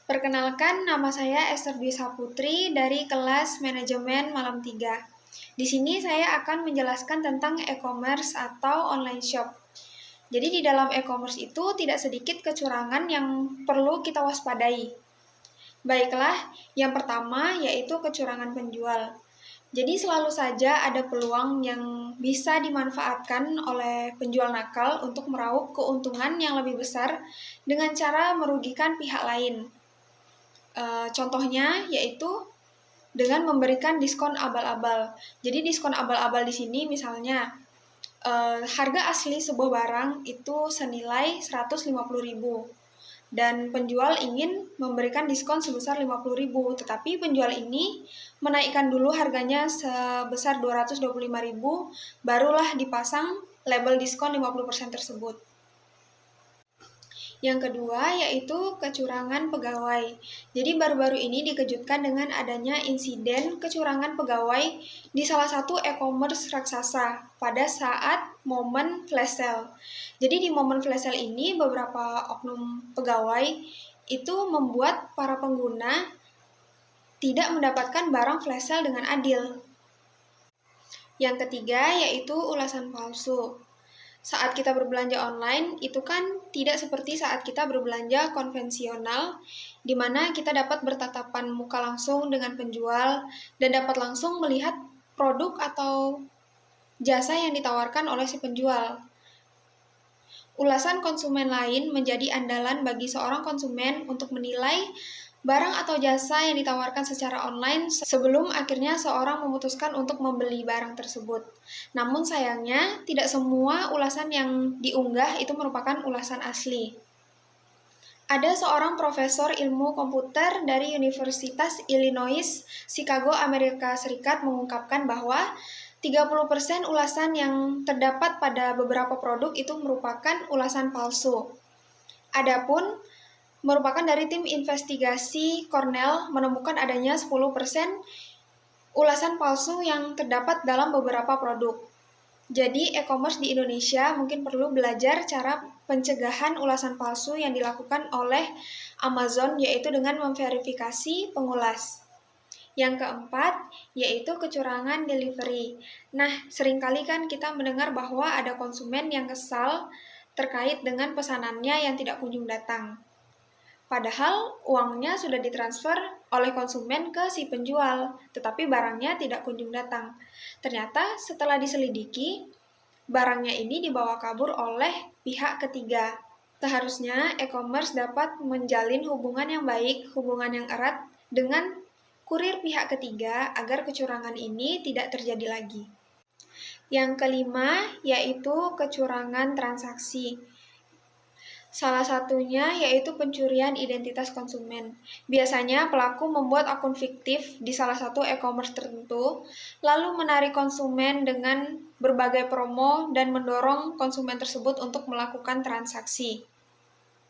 Perkenalkan, nama saya Esther Dwi Saputri dari kelas Manajemen Malam 3. Di sini saya akan menjelaskan tentang e-commerce atau online shop. Jadi di dalam e-commerce itu tidak sedikit kecurangan yang perlu kita waspadai. Baiklah, yang pertama yaitu kecurangan penjual. Jadi selalu saja ada peluang yang bisa dimanfaatkan oleh penjual nakal untuk meraup keuntungan yang lebih besar dengan cara merugikan pihak lain. Contohnya yaitu dengan memberikan diskon abal-abal. Jadi diskon abal-abal di sini misalnya harga asli sebuah barang itu senilai 150.000 dan penjual ingin memberikan diskon sebesar 50.000, tetapi penjual ini menaikkan dulu harganya sebesar 225.000, barulah dipasang label diskon 50% tersebut. Yang kedua yaitu kecurangan pegawai. Jadi baru-baru ini dikejutkan dengan adanya insiden kecurangan pegawai di salah satu e-commerce raksasa pada saat momen flash sale. Jadi di momen flash sale ini beberapa oknum pegawai itu membuat para pengguna tidak mendapatkan barang flash sale dengan adil. Yang ketiga yaitu ulasan palsu. Saat kita berbelanja online, itu kan tidak seperti saat kita berbelanja konvensional, di mana kita dapat bertatapan muka langsung dengan penjual dan dapat langsung melihat produk atau jasa yang ditawarkan oleh si penjual. Ulasan konsumen lain menjadi andalan bagi seorang konsumen untuk menilai barang atau jasa yang ditawarkan secara online sebelum akhirnya seorang memutuskan untuk membeli barang tersebut. Namun sayangnya, tidak semua ulasan yang diunggah itu merupakan ulasan asli. Ada seorang profesor ilmu komputer dari Universitas Illinois, Chicago, Amerika Serikat mengungkapkan bahwa 30% ulasan yang terdapat pada beberapa produk itu merupakan ulasan palsu. Adapun merupakan dari tim investigasi Cornell menemukan adanya 10% ulasan palsu yang terdapat dalam beberapa produk. Jadi e-commerce di Indonesia mungkin perlu belajar cara pencegahan ulasan palsu yang dilakukan oleh Amazon, yaitu dengan memverifikasi pengulas. Yang keempat, yaitu kecurangan delivery. Nah, seringkali kan kita mendengar bahwa ada konsumen yang kesal terkait dengan pesanannya yang tidak kunjung datang. Padahal uangnya sudah ditransfer oleh konsumen ke si penjual, tetapi barangnya tidak kunjung datang. Ternyata setelah diselidiki, barangnya ini dibawa kabur oleh pihak ketiga. Seharusnya e-commerce dapat menjalin hubungan yang baik, hubungan yang erat dengan kurir pihak ketiga agar kecurangan ini tidak terjadi lagi. Yang kelima yaitu kecurangan transaksi. Salah satunya yaitu pencurian identitas konsumen. Biasanya pelaku membuat akun fiktif di salah satu e-commerce tertentu, lalu menarik konsumen dengan berbagai promo dan mendorong konsumen tersebut untuk melakukan transaksi.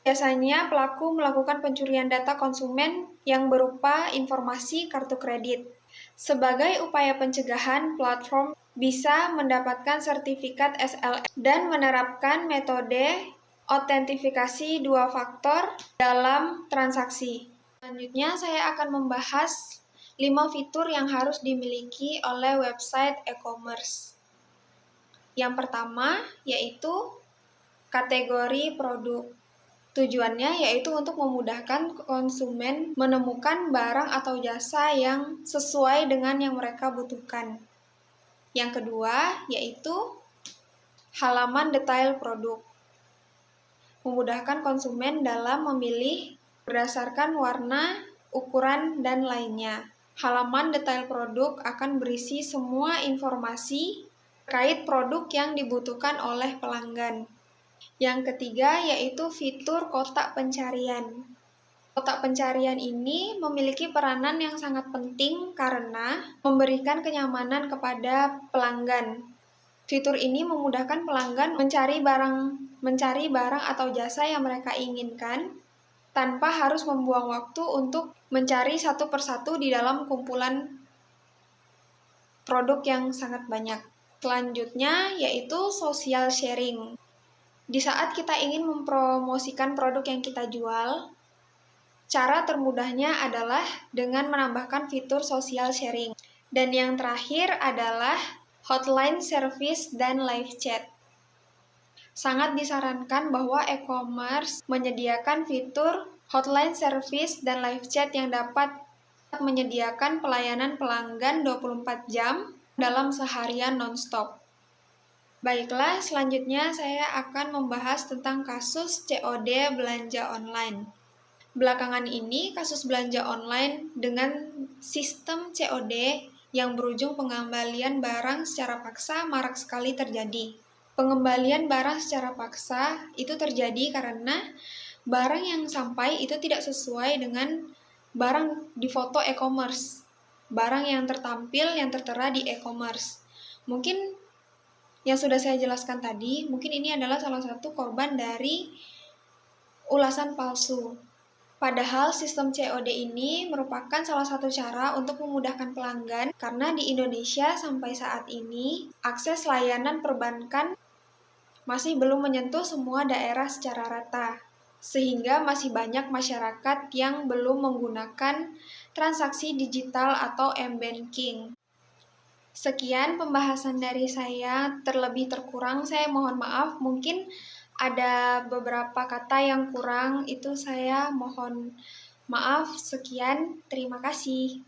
Biasanya pelaku melakukan pencurian data konsumen yang berupa informasi kartu kredit. Sebagai upaya pencegahan, platform bisa mendapatkan sertifikat SLM dan menerapkan metode autentifikasi 2 faktor dalam transaksi. Selanjutnya saya akan membahas 5 fitur yang harus dimiliki oleh website e-commerce. Yang pertama yaitu kategori produk. Tujuannya yaitu untuk memudahkan konsumen menemukan barang atau jasa yang sesuai dengan yang mereka butuhkan. Yang kedua yaitu halaman detail produk. Memudahkan konsumen dalam memilih berdasarkan warna, ukuran, dan lainnya. Halaman detail produk akan berisi semua informasi terkait produk yang dibutuhkan oleh pelanggan. Yang ketiga yaitu fitur kotak pencarian. Kotak pencarian ini memiliki peranan yang sangat penting karena memberikan kenyamanan kepada pelanggan. Fitur ini memudahkan pelanggan mencari barang atau jasa yang mereka inginkan tanpa harus membuang waktu untuk mencari satu persatu di dalam kumpulan produk yang sangat banyak. Selanjutnya yaitu social sharing. Di saat kita ingin mempromosikan produk yang kita jual, Cara termudahnya adalah dengan menambahkan fitur social sharing. Dan yang terakhir adalah hotline service dan live chat. Sangat disarankan bahwa e-commerce menyediakan fitur hotline service dan live chat yang dapat menyediakan pelayanan pelanggan 24 jam dalam seharian non-stop. Baiklah, selanjutnya saya akan membahas tentang kasus COD belanja online. Belakangan ini, kasus belanja online dengan sistem COD yang berujung pengembalian barang secara paksa marak sekali terjadi. Pengembalian barang secara paksa itu terjadi karena barang yang sampai itu tidak sesuai dengan barang di foto e-commerce, barang yang tertampil, yang tertera di e-commerce. Mungkin yang sudah saya jelaskan tadi, mungkin ini adalah salah satu korban dari ulasan palsu. Padahal sistem COD ini merupakan salah satu cara untuk memudahkan pelanggan karena di Indonesia sampai saat ini akses layanan perbankan masih belum menyentuh semua daerah secara rata. Sehingga masih banyak masyarakat yang belum menggunakan transaksi digital atau m-banking. Sekian pembahasan dari saya, terlebih terkurang saya mohon maaf, mungkin ada beberapa kata yang kurang, itu saya mohon maaf. Sekian, terima kasih.